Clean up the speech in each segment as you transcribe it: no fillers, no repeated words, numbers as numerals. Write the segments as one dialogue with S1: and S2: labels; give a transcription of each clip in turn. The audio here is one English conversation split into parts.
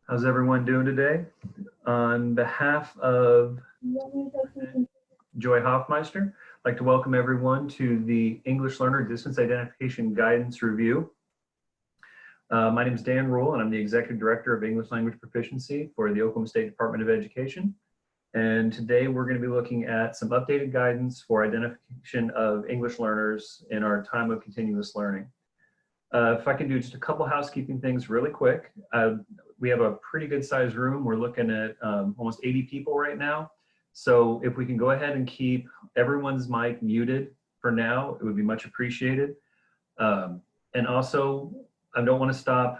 S1: How's everyone doing today? On behalf of Joy Hoffmeister, I'd like to welcome everyone to the English Learner Distance Identification Guidance Review. My name is Dan Ruhl, and I'm the Executive Director of English Language Proficiency for the Oklahoma State Department of Education. And today we're going to be looking at some updated guidance for identification of English learners in our time of continuous learning. If I can do just a couple housekeeping things really quick. We have a pretty good sized room. We're looking at almost 80 people right now. So if we can go ahead and keep everyone's mic muted for now, it would be much appreciated. And also, I don't want to stop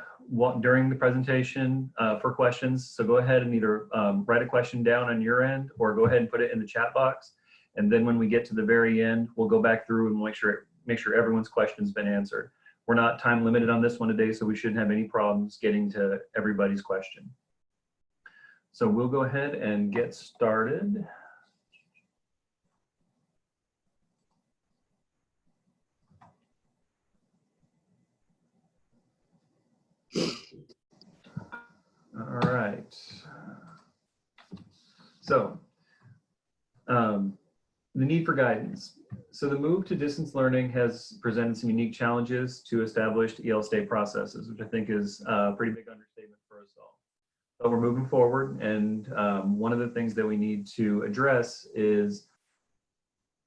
S1: during the presentation for questions. So go ahead and either write a question down on your end or go ahead and put it in the chat box. And then when we get to the very end, we'll go back through and make sure everyone's question's been answered. We're not time limited on this one today, so we shouldn't have any problems getting to everybody's question. So we'll go ahead and get started. All right. So the need for guidance. So the move to distance learning has presented some unique challenges to established EL state processes, which I think is a pretty big understatement for us all. But we're moving forward, and one of the things that we need to address is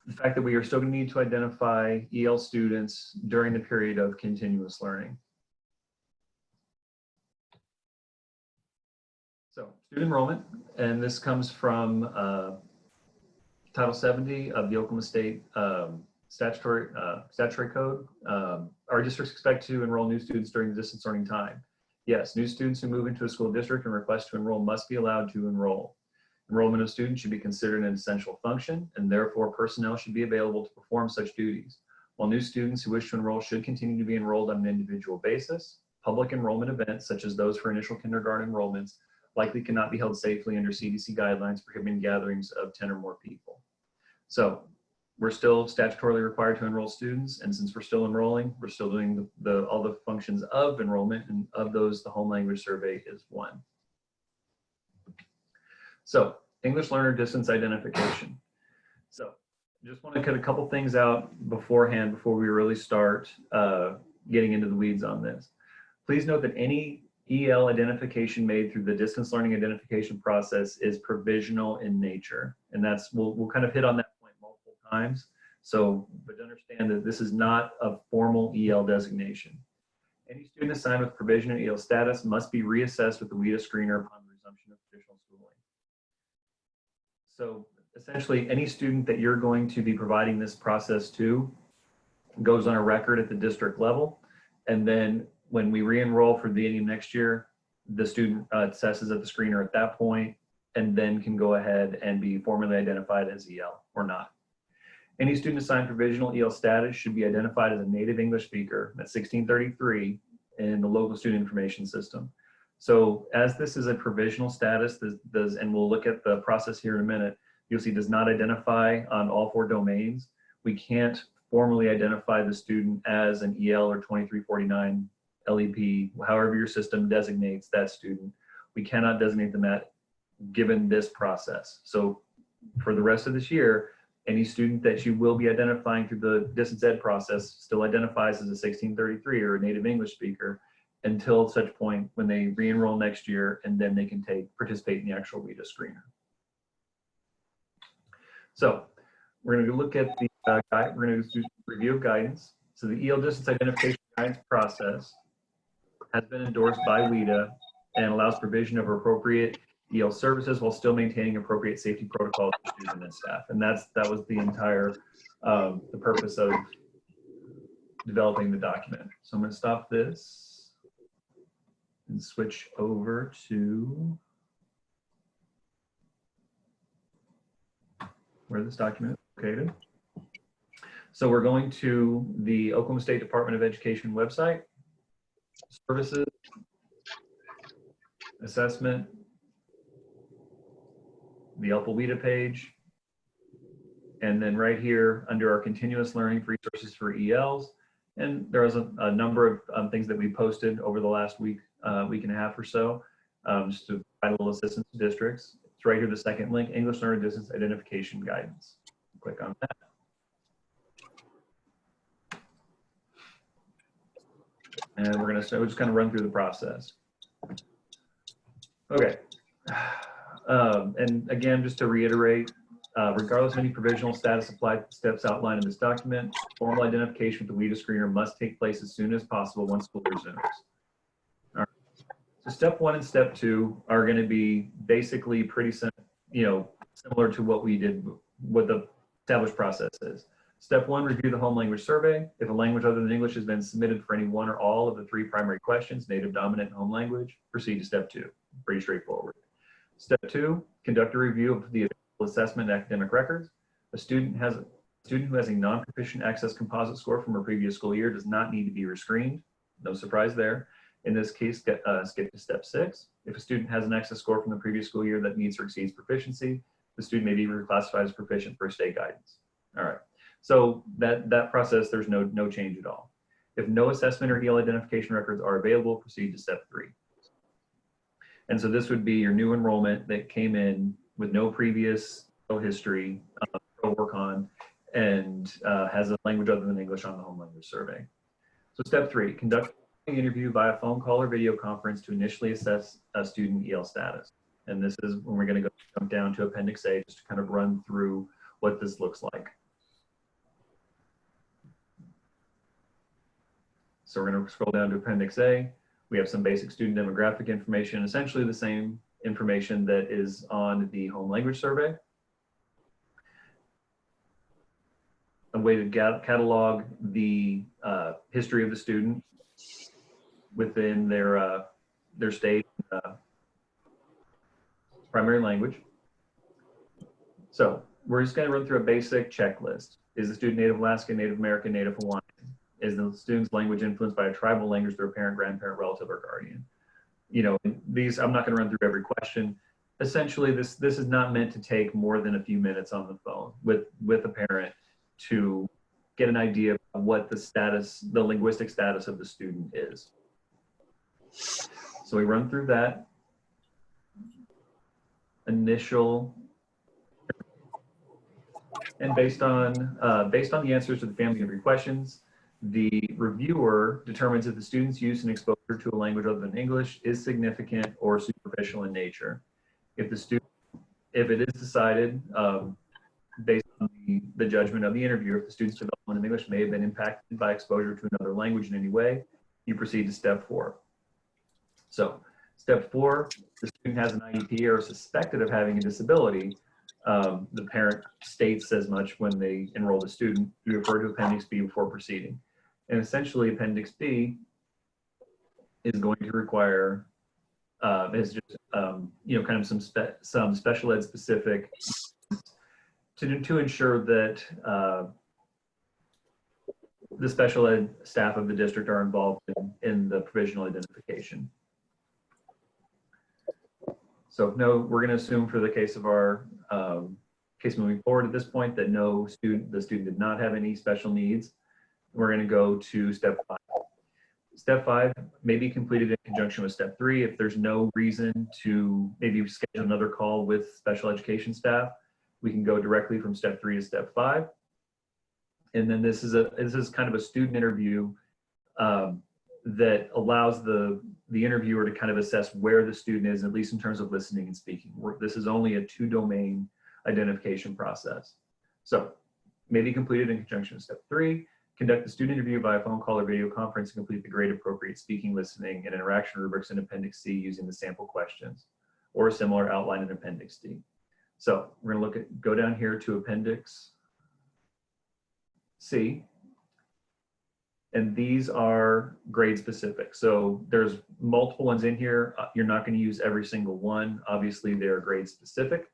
S1: the fact that we are still going to need to identify EL students during the period of continuous learning. So student enrollment, and this comes from Title 70 of the Oklahoma State statutory code. Our districts expect to enroll new students during the distance learning time. Yes, new students who move into a school district and request to enroll must be allowed to enroll. Enrollment of students should be considered an essential function, and therefore personnel should be available to perform such duties. While new students who wish to enroll should continue to be enrolled on an individual basis, public enrollment events, such as those for initial kindergarten enrollments, likely cannot be held safely under CDC guidelines prohibiting gatherings of 10 or more people. So we're still statutorily required to enroll students, and since we're still enrolling, we're still doing all the functions of enrollment, and of those, the home language survey is one. So English learner distance identification. So just want to cut a couple things out beforehand before we really start getting into the weeds on this. Please note that any EL identification made through the distance learning identification process is provisional in nature. And that's, we'll kind of hit on that point multiple times. So, but understand that this is not a formal EL designation. Any student assigned with provisional EL status must be reassessed with the WIDA screener upon the resumption of traditional schooling. So essentially, any student that you're going to be providing this process to goes on a record at the district level, and then when we re-enroll for the beginning of next year, the student assesses at the screener at that point, and then can go ahead and be formally identified as EL or not. Any student assigned provisional EL status should be identified as a native English speaker at 1633 in the local student information system. So as this is a provisional status, and we'll look at the process here in a minute, you'll see does not identify on all 4 domains. We can't formally identify the student as an EL or 2349 LEP, however your system designates that student. We cannot designate them at given this process. So for the rest of this year, any student that you will be identifying through the distance ed process still identifies as a 1633 or a native English speaker until such point when they re-enroll next year, and then they can participate in the actual WIDA screener. So we're going to look at the we're going to do a review of guidance. So the EL distance identification guidance process has been endorsed by WIDA and allows provision of appropriate EL services while still maintaining appropriate safety protocols for students and staff. And that was the entire the purpose of developing the document. So I'm going to stop this and switch over to where this document is located. So we're going to the Oklahoma State Department of Education website, services, assessment, the ELPA WIDA page, and then right here under our continuous learning resources for ELs. And there was a number of things that we posted over the last week and a half or so. just to provide a little assistance to districts. It's right here, the second link, English Learner Distance Identification Guidance. Click on that. And we're just kind of run through the process. Okay. And again, just to reiterate, regardless of any provisional status applied to the steps outlined in this document, formal identification with the WIDA screener must take place as soon as possible once school resumes. All right. So step 1 and step 2 are going to be basically pretty similar to what we did, what the established process is. Step 1, review the home language survey. If a language other than English has been submitted for any one or all of the 3 primary questions, native, dominant, and home language, proceed to step 2. Pretty straightforward. Step 2, conduct a review of the assessment and academic records. A student who has a non-proficient access composite score from a previous school year does not need to be rescreened. No surprise there. In this case, skip to step 6. If a student has an access score from the previous school year that meets or exceeds proficiency, the student may be reclassified as proficient for state guidance. All right. So that process, there's no change at all. If no assessment or EL identification records are available, proceed to step 3. And so this would be your new enrollment that came in with no previous history to work on and has a language other than English on the home language survey. So step 3, conduct an interview via phone call or video conference to initially assess a student EL status. And this is when we're going to jump down to Appendix A just to kind of run through what this looks like. So we're going to scroll down to Appendix A. We have some basic student demographic information, essentially the same information that is on the home language survey. A way to catalog the history of the student within their state primary language. So we're just going to run through a basic checklist. Is the student Native Alaskan, Native American, Native Hawaiian? Is the student's language influenced by a tribal language through a parent, grandparent, relative, or guardian? You know, these, I'm not going to run through every question. Essentially, this is not meant to take more than a few minutes on the phone with a parent to get an idea of what the linguistic status of the student is. So we run through that initial, and based on the answers to the family interview questions, the reviewer determines if the student's use and exposure to a language other than English is significant or superficial in nature. If it is decided based on the judgment of the interviewer, if the student's development of English may have been impacted by exposure to another language in any way, you proceed to step 4. So step 4, the student has an IEP or is suspected of having a disability. The parent states as much when they enroll the student. You refer to Appendix B before proceeding. And essentially, Appendix B is going to require is just you know, kind of some special ed specific to ensure that the special ed staff of the district are involved in the provisional identification. So no, we're going to assume for the case of our case moving forward at this point that the student did not have any special needs. We're going to go to step 5. Step 5 may be completed in conjunction with step 3 if there's no reason to maybe schedule another call with special education staff. We can go directly from step 3 to step 5. And then this is kind of a student interview that allows the interviewer to kind of assess where the student is, at least in terms of listening and speaking. This is only a 2-domain identification process. So may be completed in conjunction with step 3. Conduct the student interview via phone call or video conference and complete the grade appropriate speaking, listening, and interaction rubrics in Appendix C using the sample questions or a similar outline in Appendix D. So we're going to go down here to Appendix C. And these are grade specific. So there's multiple ones in here. You're not going to use every single one. Obviously, they're grade specific.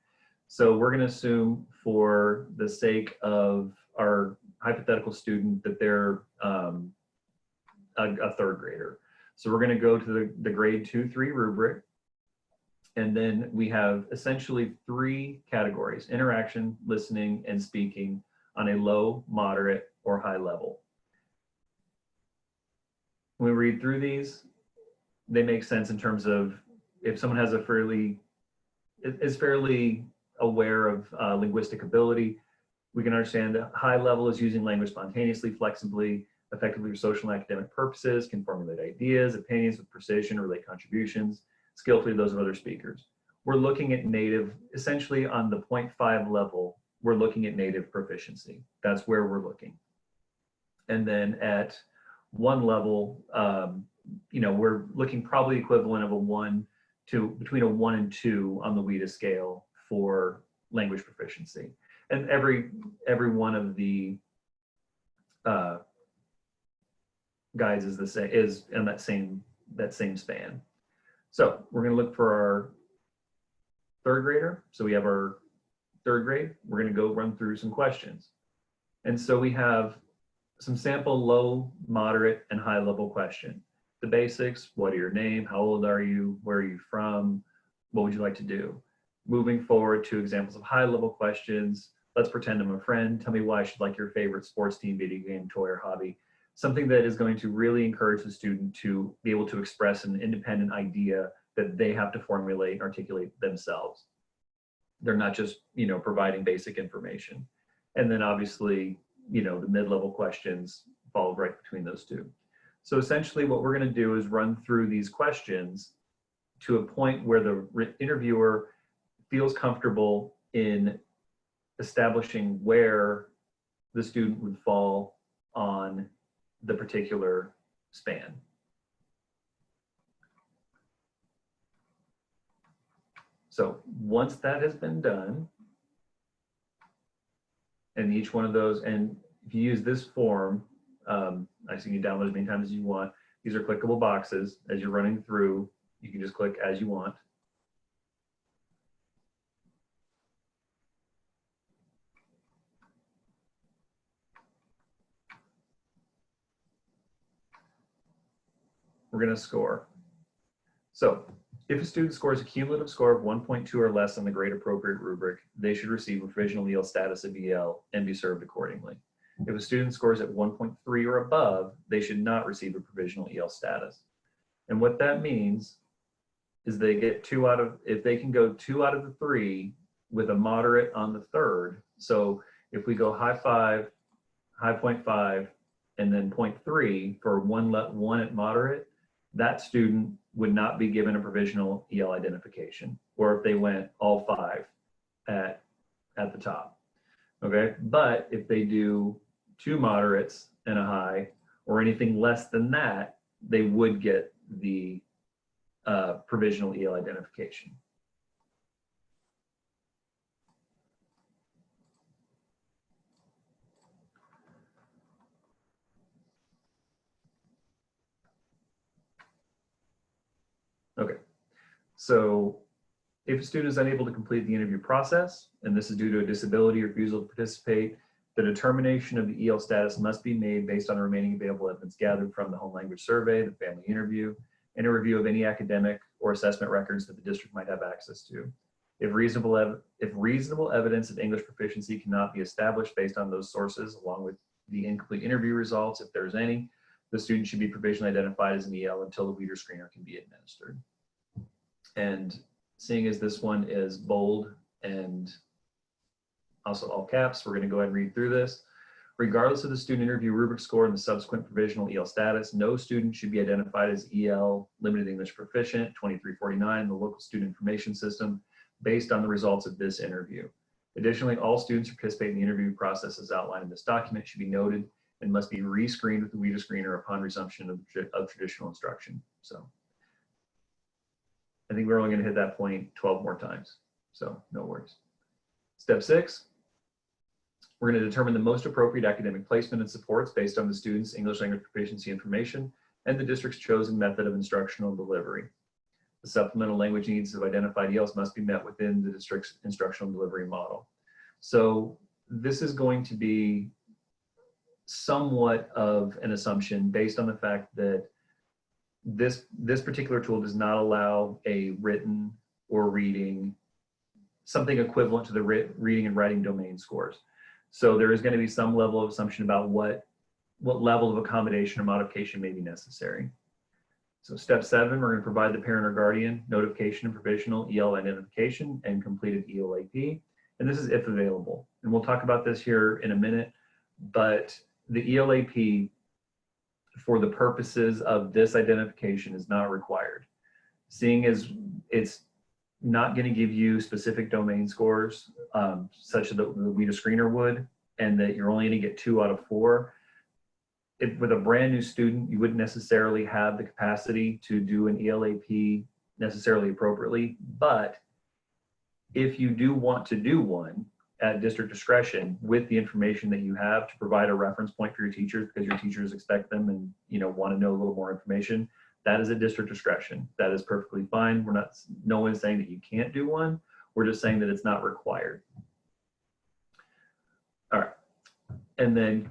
S1: So we're going to assume for the sake of our hypothetical student that they're a 3rd grader. So we're going to go to the grade 2-3 rubric. And then we have essentially 3 categories: interaction, listening, and speaking on a low, moderate, or high level. When we read through these, they make sense in terms of if someone has is fairly aware of linguistic ability, we can understand that high level is using language spontaneously, flexibly, effectively for social and academic purposes, can formulate ideas, opinions with precision, relate contributions, skillfully to those of other speakers. We're looking at native, essentially on the 0.5 level, we're looking at native proficiency. That's where we're looking. And then at 1 level, we're looking probably equivalent of between a 1 and 2 on the WIDA scale for language proficiency. And every one of the guides is in that same span. So we're going to look for our 3rd grader. So we have our 3rd grade. We're going to go run through some questions. And so we have some sample low, moderate, and high level question. The basics: what are your name? How old are you? Where are you from? What would you like to do? Moving forward to examples of high level questions. Let's pretend I'm a friend. Tell me why I should like your favorite sports team, video game, toy, or hobby. Something that is going to really encourage the student to be able to express an independent idea that they have to formulate and articulate themselves. They're not just, providing basic information. And then obviously, the mid-level questions fall right between those two. So essentially what we're going to do is run through these questions to a point where the interviewer feels comfortable in establishing where the student would fall on the particular span. So once that has been done, and each one of those, and if you use this form, I see you can download as many times as you want. These are clickable boxes. As you're running through, you can just click as you want. We're going to score. So if a student scores a cumulative score of 1.2 or less on the grade appropriate rubric, they should receive a provisional EL status of EL and be served accordingly. If a student scores at 1.3 or above, they should not receive a provisional EL status. And what that means is they get if they can go 2 out of the 3 with a moderate on the 3rd. So if we go high 5, high 0.5, and then 0.3 for one at moderate, that student would not be given a provisional EL identification, or if they went all 5 at the top. Okay, but if they do 2 moderates and a high, or anything less than that, they would get the provisional EL identification. Okay, so if a student is unable to complete the interview process, and this is due to a disability or refusal to participate, the determination of the EL status must be made based on the remaining available evidence gathered from the home language survey, the family interview, and a review of any academic or assessment records that the district might have access to. If reasonable evidence of English proficiency cannot be established based on those sources, along with the incomplete interview results, if there's any, the student should be provisionally identified as an EL until the reader screener can be administered. And seeing as this one is bold and also all caps, we're going to go ahead and read through this. Regardless of the student interview rubric score and the subsequent provisional EL status, no student should be identified as EL limited English proficient 2349 in the local student information system based on the results of this interview. Additionally, all students who participate in the interview process as outlined in this document should be noted and must be re-screened with the WIDA screener upon resumption of traditional instruction. So I think we're only going to hit that point 12 more times, so no worries. Step 6, we're going to determine the most appropriate academic placement and supports based on the student's English language proficiency information and the district's chosen method of instructional delivery. The supplemental language needs of identified ELs must be met within the district's instructional delivery model. So this is going to be somewhat of an assumption based on the fact that this particular tool does not allow a written or reading, something equivalent to the reading and writing domain scores. So there is going to be some level of assumption about what level of accommodation or modification may be necessary. So step 7, we're going to provide the parent or guardian notification of provisional EL identification and completed ELAP. And this is if available. And we'll talk about this here in a minute, but the ELAP for the purposes of this identification is not required. Seeing as it's not going to give you specific domain scores, such as the WIDA screener would, and that you're only going to get 2 out of 4. With a brand new student, you wouldn't necessarily have the capacity to do an ELAP necessarily appropriately, but if you do want to do one at district discretion with the information that you have to provide a reference point for your teachers, because your teachers expect them and want to know a little more information, that is at district discretion. That is perfectly fine. No one's saying that you can't do one. We're just saying that it's not required. All right, and then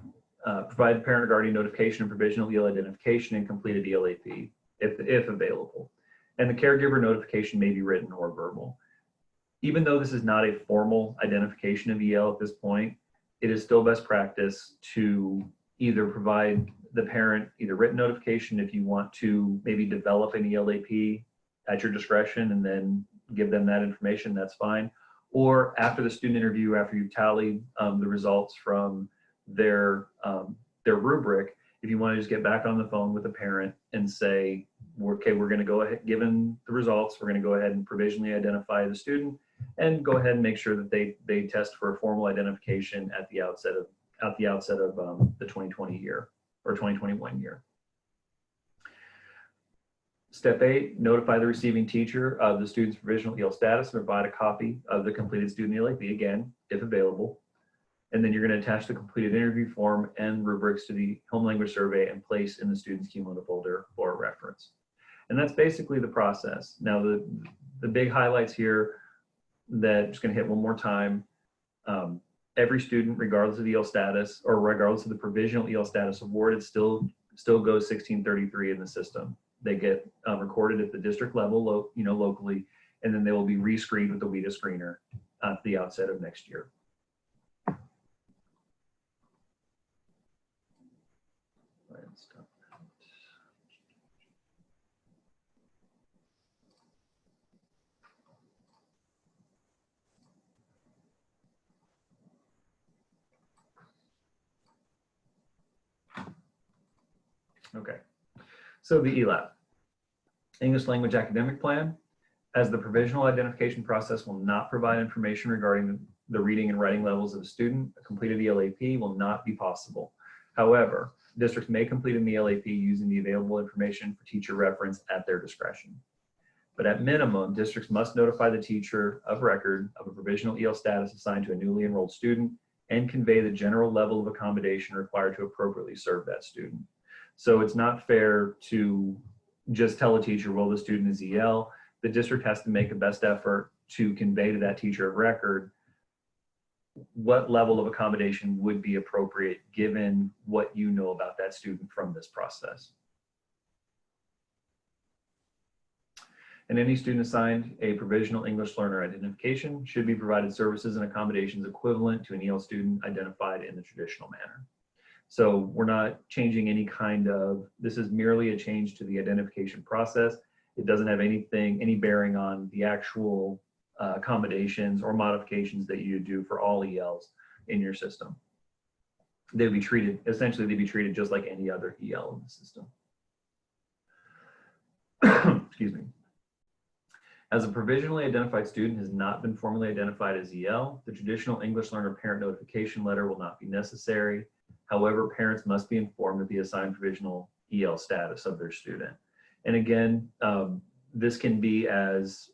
S1: provide parent or guardian notification of provisional EL identification and completed ELAP if available. And the caregiver notification may be written or verbal. Even though this is not a formal identification of EL at this point, it is still best practice to either provide the parent either written notification if you want to maybe develop an ELAP at your discretion and then give them that information, that's fine. Or after the student interview, after you've tallied the results from their rubric, if you want to just get back on the phone with the parent and say, okay, we're going to go ahead, given the results, we're going to go ahead and provisionally identify the student and go ahead and make sure that they test for a formal identification at the outset of the 2020 year or 2021 year. Step 8, notify the receiving teacher of the student's provisional EL status and provide a copy of the completed student ELAP, again, if available. And then you're going to attach the completed interview form and rubrics to the home language survey and place in the student's cumulative folder for reference. And that's basically the process. Now, the big highlights here that I'm just going to hit one more time. Every student, regardless of EL status or regardless of the provisional EL status awarded, still goes 1633 in the system. They get recorded at the district level, locally, and then they will be rescreened with the WIDA screener at the outset of next year. Okay, so the ELAP, English Language Academic Plan, as the provisional identification process will not provide information regarding the reading and writing levels of a student, a completed ELAP will not be possible. However, districts may complete an ELAP using the available information for teacher reference at their discretion. But at minimum, districts must notify the teacher of record of a provisional EL status assigned to a newly enrolled student and convey the general level of accommodation required to appropriately serve that student. So it's not fair to just tell a teacher, well, the student is EL. The district has to make a best effort to convey to that teacher of record what level of accommodation would be appropriate given what you know about that student from this process. And any student assigned a provisional English learner identification should be provided services and accommodations equivalent to an EL student identified in the traditional manner. So we're not changing any this is merely a change to the identification process. It doesn't have any bearing on the actual accommodations or modifications that you do for all ELs in your system. Essentially they'd be treated just like any other EL in the system. Excuse me. As a provisionally identified student has not been formally identified as EL, the traditional English learner parent notification letter will not be necessary. However, parents must be informed of the assigned provisional EL status of their student. And again, this can be as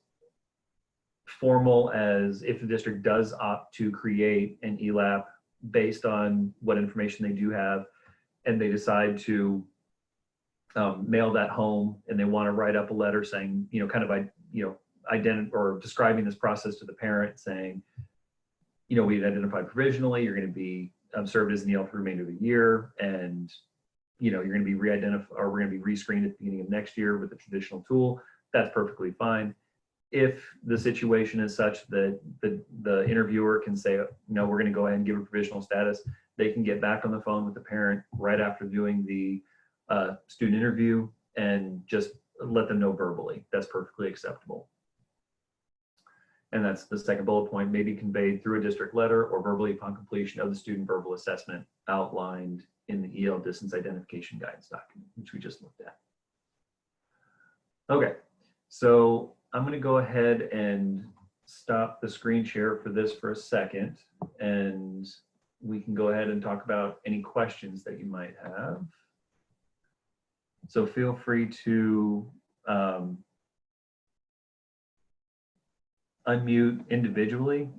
S1: formal as if the district does opt to create an ELAP based on what information they do have, and they decide to mail that home, and they want to write up a letter saying, or describing this process to the parent, saying, we've identified provisionally, you're going to be served as an EL for the remainder of the year, and you're going to be re-identified, or we're going to be rescreened at the beginning of next year with the traditional tool. That's perfectly fine. If the situation is such that the interviewer can say, no, we're going to go ahead and give a provisional status, they can get back on the phone with the parent right after doing the student interview and just let them know verbally. That's perfectly acceptable. And that's the second bullet point, may be conveyed through a district letter or verbally upon completion of the student verbal assessment outlined in the EL distance identification guidance document, which we just looked at. Okay, so I'm going to go ahead and stop the screen share for this for a second, and we can go ahead and talk about any questions that you might have. So feel free to unmute individually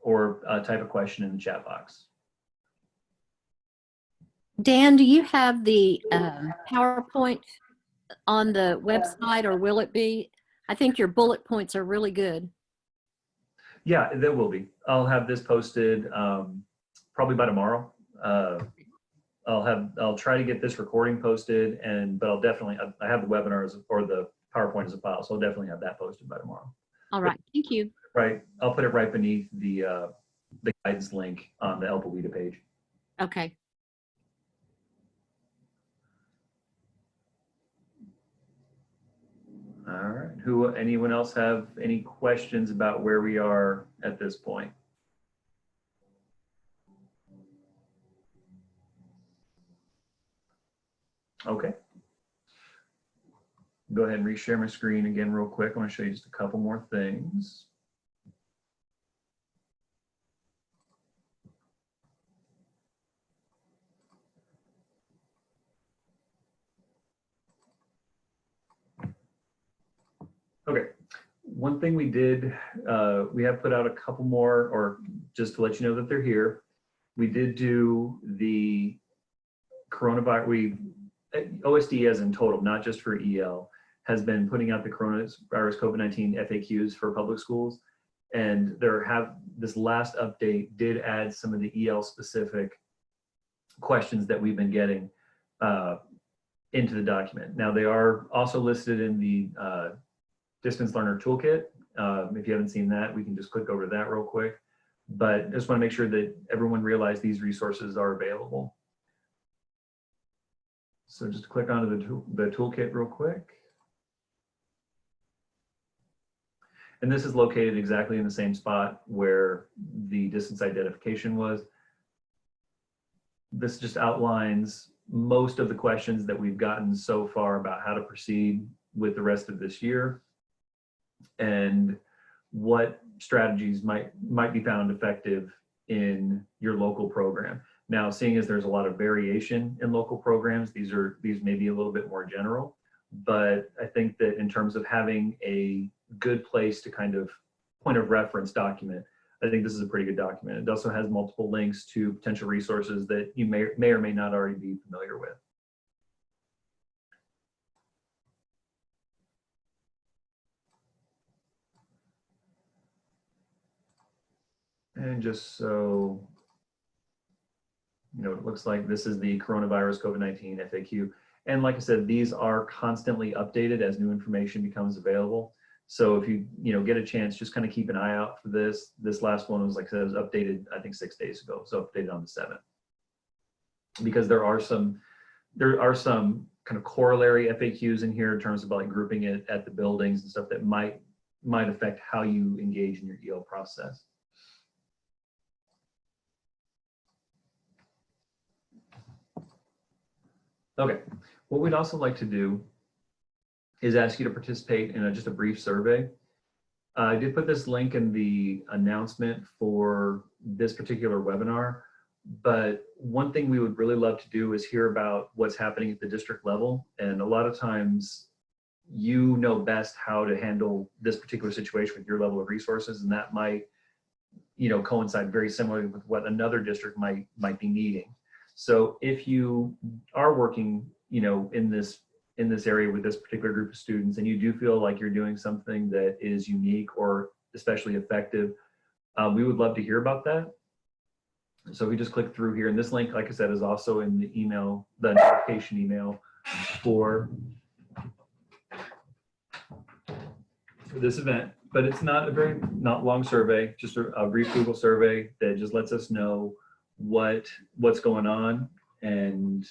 S1: or type a question in the chat box.
S2: Dan, do you have the PowerPoint on the website, or will it be? I think your bullet points are really good.
S1: Yeah, there will be. I'll have this posted probably by tomorrow. I'll try to get this recording posted, but I'll definitely, I have the webinars or the PowerPoint as a file, so I'll definitely have that posted by tomorrow.
S2: All right, thank you.
S1: Right, I'll put it right beneath the guidance link on the ELPA page.
S2: Okay.
S1: All right, anyone else have any questions about where we are at this point? Okay. Go ahead and reshare my screen again real quick. I want to show you just a couple more things. Okay, one thing we did, we have put out a couple more, or just to let you know that they're here. We did do the coronavirus, OSD as in total, not just for EL, has been putting out the coronavirus COVID-19 FAQs for public schools. And this last update did add some of the EL specific questions that we've been getting into the document. Now they are also listed in the Distance Learner Toolkit. If you haven't seen that, we can just click over to that real quick. But I just want to make sure that everyone realizes these resources are available. So just click onto the toolkit real quick. And this is located exactly in the same spot where the distance identification was. This just outlines most of the questions that we've gotten so far about how to proceed with the rest of this year and what strategies might be found effective in your local program. Now, seeing as there's a lot of variation in local programs, these may be a little bit more general, but I think that in terms of having a good place to kind of point of reference document, I think this is a pretty good document. It also has multiple links to potential resources that you may or may not already be familiar with. And just so you know, it looks like this is the coronavirus COVID-19 FAQ. And like I said, these are constantly updated as new information becomes available. So if you get a chance, just kind of keep an eye out for this. This last one was, like I said, it was updated, I think 6 days ago. So updated on the 7th. Because there are some kind of corollary FAQs in here in terms of like grouping it at the buildings and stuff that might affect how you engage in your EL process. Okay, what we'd also like to do is ask you to participate in just a brief survey. I did put this link in the announcement for this particular webinar, but one thing we would really love to do is hear about what's happening at the district level. And a lot of times you know best how to handle this particular situation with your level of resources, and that might coincide very similarly with what another district might be needing. So if you are working, in this area with this particular group of students, and you do feel like you're doing something that is unique or especially effective, we would love to hear about that. So we just click through here, and this link, like I said, is also in the email, the notification email for this event. But it's not long survey, just a brief Google survey that just lets us know what's going on, and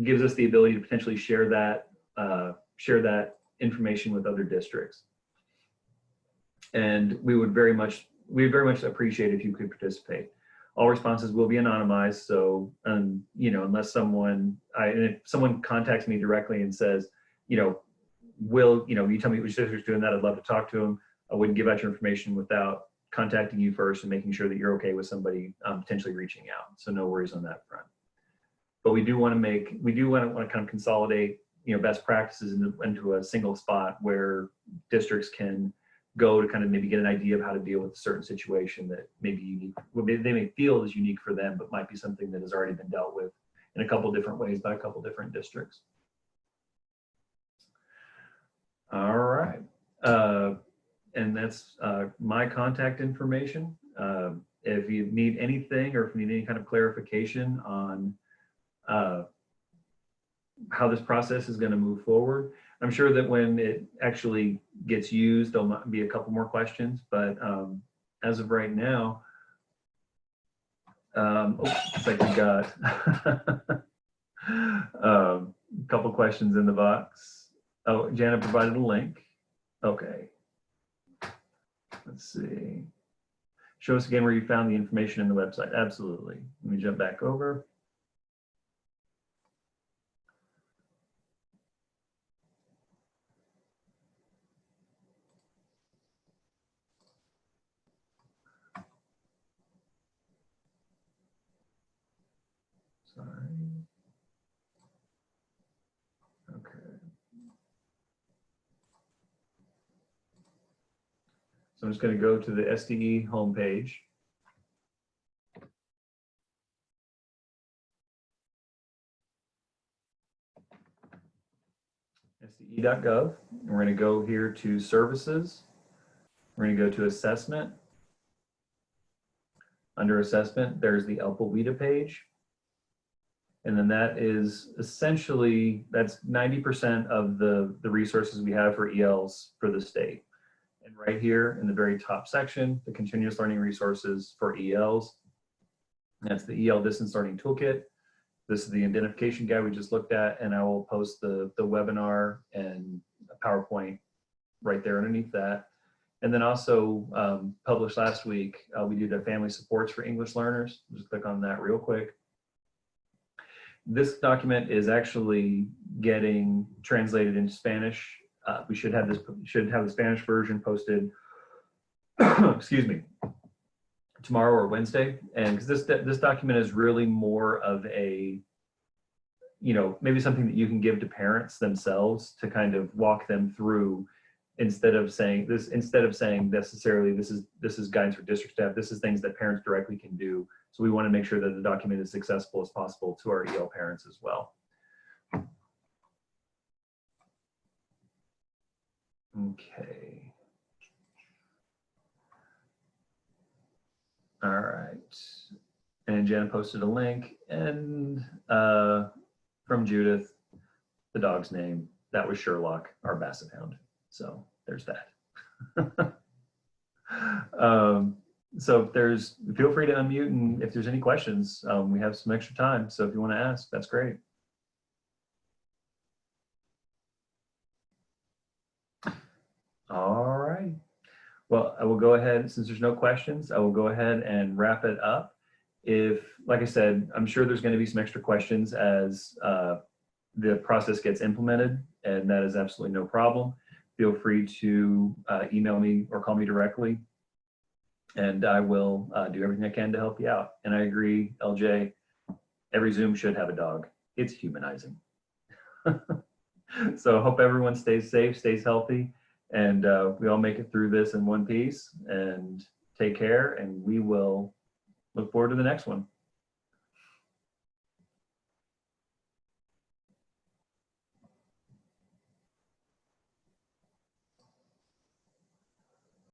S1: gives us the ability to potentially share that share that information with other districts. And we'd very much appreciate if you could participate. All responses will be anonymized, so you know, unless and if someone contacts me directly and says, you know, you tell me which district's doing that, I'd love to talk to them. I wouldn't give out your information without contacting you first and making sure that you're okay with somebody potentially reaching out. So no worries on that front. But we do want to kind of consolidate, you know, best practices into a single spot where districts can go to kind of maybe get an idea of how to deal with a certain situation that may be unique. Well, they may feel is unique for them, but might be something that has already been dealt with in a couple different ways by a couple different districts. All right. And that's my contact information. If you need anything or if you need any kind of clarification on how this process is going to move forward, I'm sure that when it actually gets used, there'll might be a couple more questions, but as of right now, looks like we got a couple questions in the box. Oh, Janet provided a link. Okay. Let's see. Show us again where you found the information in the website. Absolutely. Let me jump back over. Sorry. Okay. So I'm just going to go to the SDE homepage. SDE.gov. We're going to go here to services. We're going to go to assessment. Under assessment, there's the ELPA-WIDA page. And then that is essentially, that's 90% of the resources we have for ELs for the state. And right here in the very top section, the continuous learning resources for ELs. That's the EL distance learning toolkit. This is the identification guide we just looked at, and I will post the webinar and a PowerPoint right there underneath that. And then also published last week, we did a family supports for English learners. Just click on that real quick. This document is actually getting translated into Spanish. We should have the Spanish version posted, excuse me, tomorrow or Wednesday. And because this document is really more of a, you know, maybe something that you can give to parents themselves to kind of walk them through, instead of saying necessarily this is guidance for district staff. This is things that parents directly can do. So we want to make sure that the document is accessible as possible to our EL parents as well. Okay. All right. And Jen posted a link, and from Judith, the dog's name, that was Sherlock, our basset hound. So there's that. So feel free to unmute, and if there's any questions, we have some extra time. So if you want to ask, that's great. All right. Well, I will go ahead, since there's no questions, I will go ahead and wrap it up. Like I said, I'm sure there's going to be some extra questions as the process gets implemented, and that is absolutely no problem. Feel free to email me or call me directly, and I will do everything I can to help you out. And I agree, LJ, every Zoom should have a dog. It's humanizing. So hope everyone stays safe, stays healthy, and we all make it through this in one piece. And take care, and we will look forward to the next one.